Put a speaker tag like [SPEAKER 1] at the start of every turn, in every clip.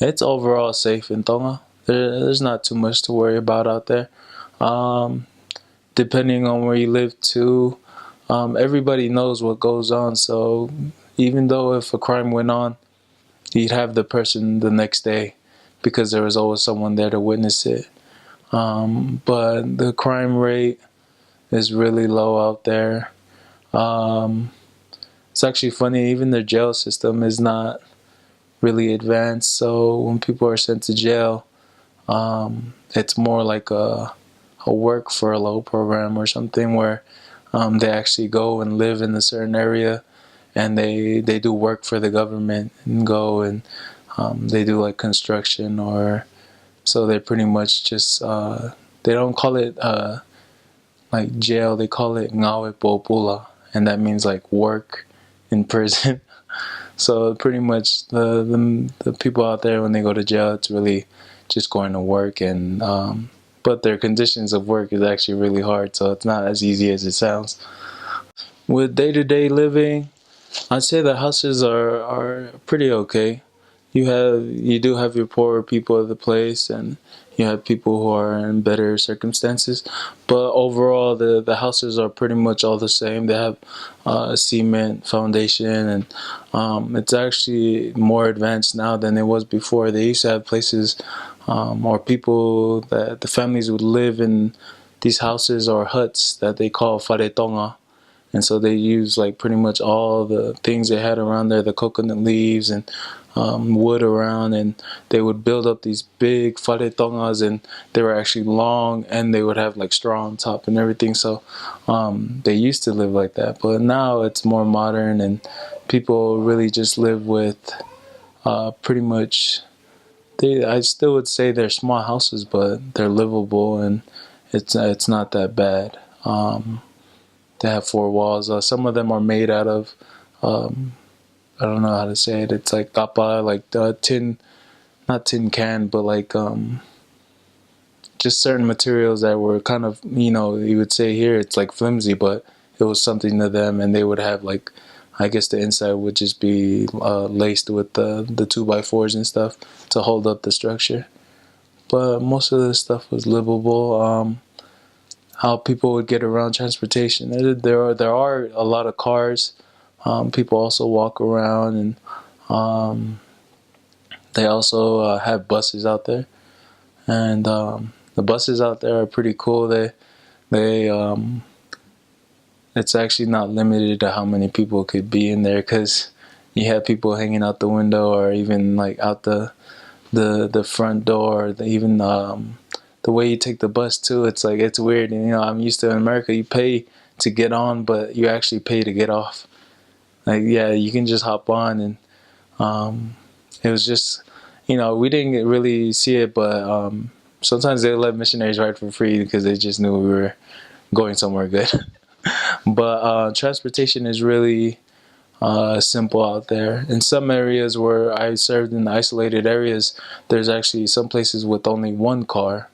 [SPEAKER 1] It's overall safe in Tonga. There's not too much to worry about out there. Um, Depending on where you live too, everybody knows what goes on. So even though if a crime went on, you'd have the person the next day because there was always someone there to witness it. But the crime rate is really low out there. Um, it's actually funny, even their jail system is not really advanced. So when people are sent to jail, it's more like a work furlough program or something where they actually go and live in a certain area and they do work for the government and go and they do like construction or so they pretty much just they don't call it like jail, they call it ngawe popula, and that means like work in prison. So pretty much the people out there when they go to jail, it's really just going to work and but their conditions of work is actually really hard, so it's not as easy as it sounds. With day-to-day living, I'd say the houses are pretty okay. You do have your poorer people of the place, and you have people who are in better circumstances. But overall, the houses are pretty much all the same. They have a cement foundation, and it's actually more advanced now than it was before. They used to have places or people that the families would live in these houses or huts that they call Tonga, and so they used like pretty much all the things they had around there, the coconut leaves and wood around, and they would build up these big wharetongas, and they were actually long, and they would have like straw on top and everything. So they used to live like that, but now it's more modern, and people really just live with pretty much. I still would say they're small houses, but they're livable, and it's not that bad. They have four walls. Some of them are made out of I don't know how to say it. It's like tapa, like tin, not tin can, but like just certain materials that were kind of, you would say here it's like flimsy, but it was something to them, and they would have like, I guess the inside would just be laced with the 2x4s and stuff to hold up the structure. But most of the stuff was livable. How people would get around transportation. There are a lot of cars. People also walk around, and they also have buses out there. And the buses out there are pretty cool. They it's actually not limited to how many people could be in there, because you have people hanging out the window or even like out the front door. Even the way you take the bus too, it's like it's weird. And I'm used to in America, you pay to get on, but you actually pay to get off. Like yeah, you can just hop on, and it was just we didn't really see it, but sometimes they let missionaries ride for free because they just knew we were going somewhere good. But transportation is really simple out there. In some areas where I served in isolated areas, there's actually some places with only one car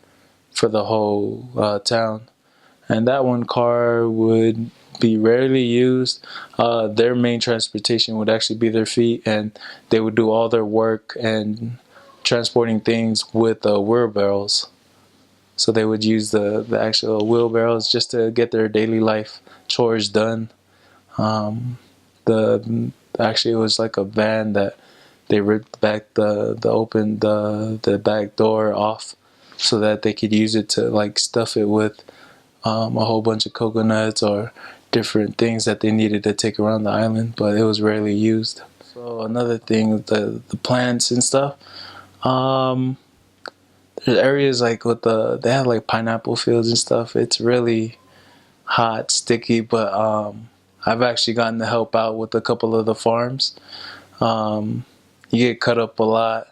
[SPEAKER 1] for the whole town, and that one car would be rarely used. Their main transportation would actually be their feet, and they would do all their work and transporting things with wheelbarrows. So they would use the actual wheelbarrows just to get their daily life chores done. The Actually, it was like a van that they ripped back the back door off so that they could use it to like stuff it with a whole bunch of coconuts or different things that they needed to take around the island, but it was rarely used. So another thing, the plants and stuff. Um, there's areas like they have like pineapple fields and stuff. It's really hot, sticky, but I've actually gotten to help out with a couple of the farms. You get cut up a lot.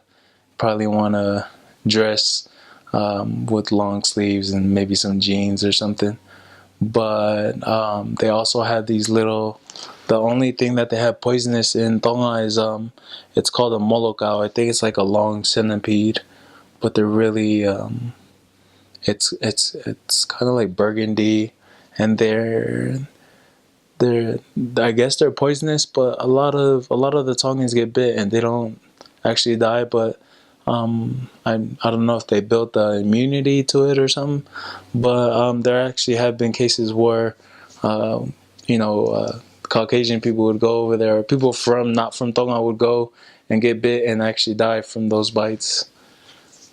[SPEAKER 1] Probably want to dress with long sleeves and maybe some jeans or something. But they also have these little. The only thing that they have poisonous in Tonga is it's called a molokau. I think it's like a long centipede, but they're really it's kind of like burgundy, and they're I guess they're poisonous, but a lot of the Tongans get bit and they don't actually die. But I don't know if they built the immunity to it or something, but there actually have been cases where, uh, Caucasian people would go over there, or people from not from Tonga would go and get bit and actually die from those bites.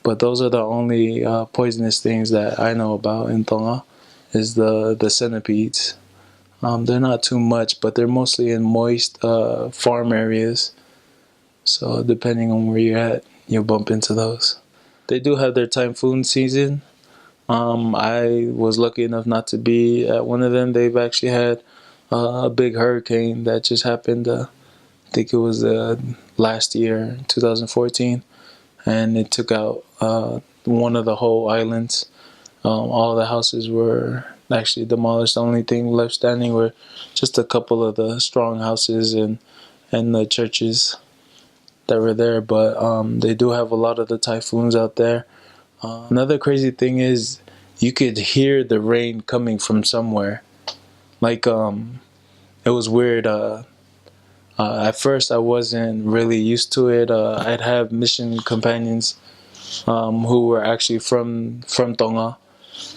[SPEAKER 1] But those are the only poisonous things that I know about in Tonga, is the centipedes. They're not too much, but they're mostly in moist farm areas. So depending on where you're at, you'll bump into those. They do have their typhoon season. I was lucky enough not to be at one of them. They've actually had a big hurricane that just happened. I think it was last year, 2014, and it took out one of the whole islands. All the houses were actually demolished. The only thing left standing were just a couple of the strong houses and the churches that were there. But they do have a lot of the typhoons out there. Another crazy thing is you could hear the rain coming from somewhere. Like it was weird. At first, I wasn't really used to it. I'd have mission companions who were actually from Tonga,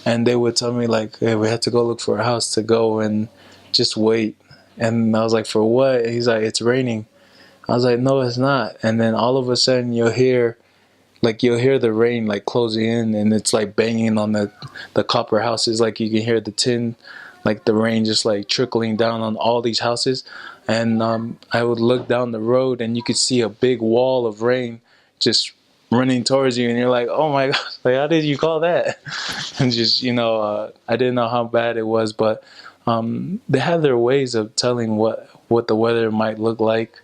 [SPEAKER 1] and they would tell me like, "Hey, we had to go look for a house to go and just wait." And I was like, "For what?" He's like, "It's raining." I was like, "No, it's not." And then all of a sudden, you'll hear the rain like closing in, and it's like banging on the copper houses. Like you can hear the tin, like the rain just like trickling down on all these houses. And I would look down the road, and you could see a big wall of rain just running towards you, and you're like, "Oh my gosh, like how did you call that?" And just I didn't know how bad it was, but they have their ways of telling what the weather might look like,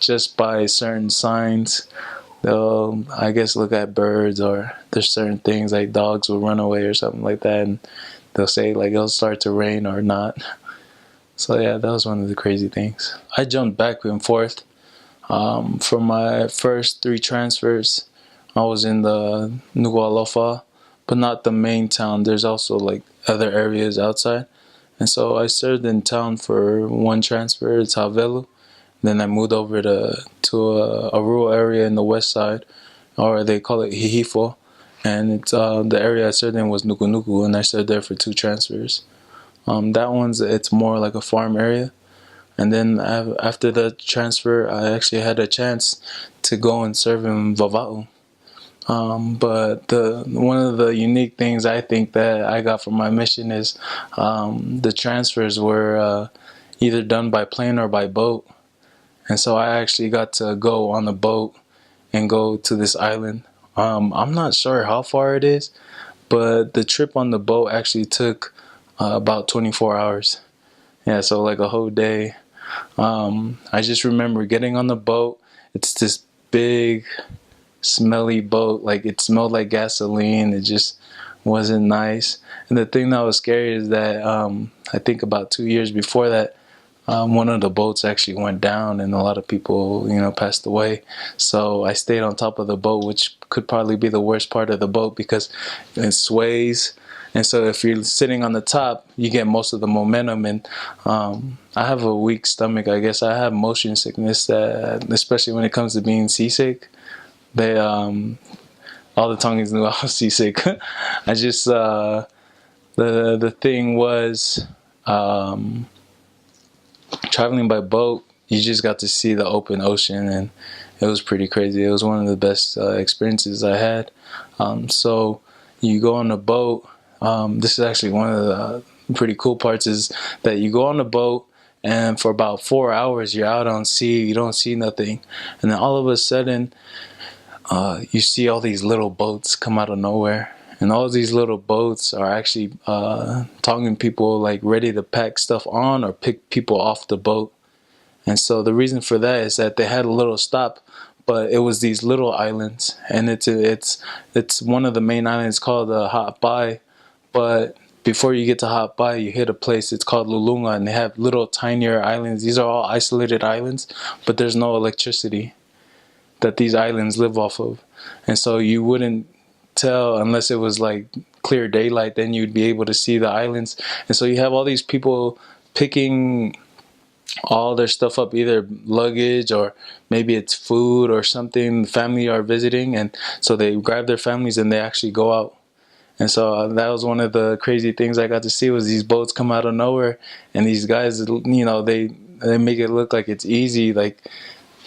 [SPEAKER 1] just by certain signs. They'll, I guess, look at birds, or there's certain things like dogs will run away or something like that, and they'll say like it'll start to rain or not. So yeah, that was one of the crazy things. I jumped back and forth. For my first 3 transfers, I was in the Nuku'alofa, but not the main town. There's also like other areas outside. And so I served in town for 1 transfer, it's Havelu. Then I moved over to a rural area in the west side, or they call it Hihifo. And it's the area I served in was Nuku, and I served there for 2 transfers. That it's more like a farm area. And then after the transfer, I actually had a chance to go and serve in Vava'u. But one of the unique things I think that I got from my mission is the transfers were either done by plane or by boat. And so I actually got to go on a boat and go to this island. I'm not sure how far it is, but the trip on the boat actually took about 24 hours. Yeah, so like a whole day. I just remember getting on the boat. It's this big, smelly boat. Like it smelled like gasoline. It just wasn't nice. And the thing that was scary is that I think about 2 years before that, one of the boats actually went down, and a lot of people, passed away. So I stayed on top of the boat, which could probably be the worst part of the boat because it sways. And so if you're sitting on the top, you get most of the momentum. And I have a weak stomach, I guess. I have motion sickness, especially when it comes to being seasick. They all the Tongans knew I was seasick. I just the thing was. Traveling by boat, you just got to see the open ocean, and it was pretty crazy. It was one of the best experiences I had. So you go on a boat. This is actually one of the pretty cool parts, is that you go on a boat, and for about 4 hours you're out on sea. You don't see nothing, and then all of a sudden you see all these little boats come out of nowhere. And all these little boats are actually Tongan people, like ready to pack stuff on or pick people off the boat. And so the reason for that is that they had a little stop, but it was these little islands, and it's one of the main islands called Ha'apai. But before you get to Ha'apai, you hit a place, it's called Lulunga, and they have little tinier islands. These are all isolated islands, but there's no electricity that these islands live off of. And so you wouldn't tell unless it was like clear daylight, then you'd be able to see the islands. And so you have all these people picking all their stuff up, either luggage or maybe it's food or something. The family are visiting, and so they grab their families and they actually go out. And so that was one of the crazy things I got to see, was these boats come out of nowhere, and these guys, they make it look like it's easy, like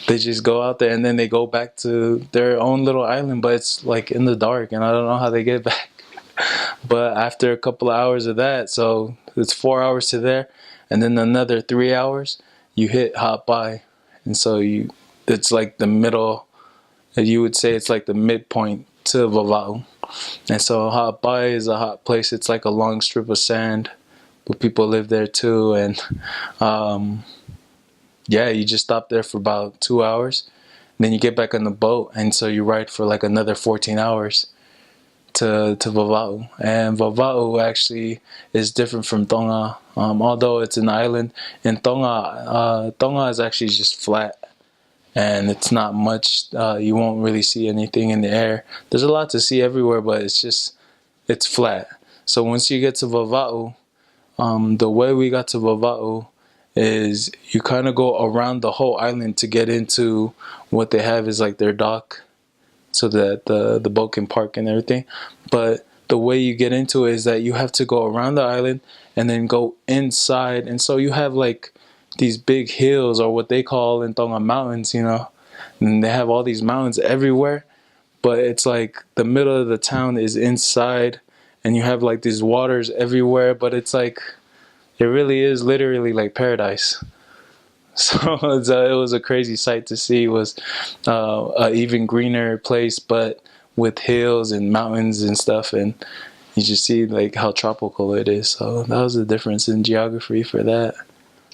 [SPEAKER 1] they just go out there and then they go back to their own little island, but it's like in the dark, and I don't know how they get back. But after a couple of hours of that, so it's 4 hours to there, and then another 3 hours, you hit Hot Bai, and so it's like the middle. You would say it's like the midpoint to Vava'u. And so Hot Bai is a hot place. It's like a long strip of sand, but people live there too. And yeah, you just stop there for about 2 hours. Then you get back on the boat, and so you ride for like another 14 hours to Vava'u. And Vava'u actually is different from Tonga. Although it's an island, in Tonga, Tonga is actually just flat. And it's not much, you won't really see anything in the air. There's a lot to see everywhere, but it's flat. So once you get to Vava'u, the way we got to Vava'u is you kind of go around the whole island to get into what they have is like their dock, so that the boat can park and everything. But the way you get into it is that you have to go around the island and then go inside. And so you have like these big hills, or what they call in Tonga mountains, and they have all these mountains everywhere, but it's like the middle of the town is inside, and you have like these waters everywhere, but it's like, it really is literally like paradise. So it was a crazy sight to see. It was an even greener place, but with hills and mountains and stuff, and you just see like how tropical it is. So that was the difference in geography for that.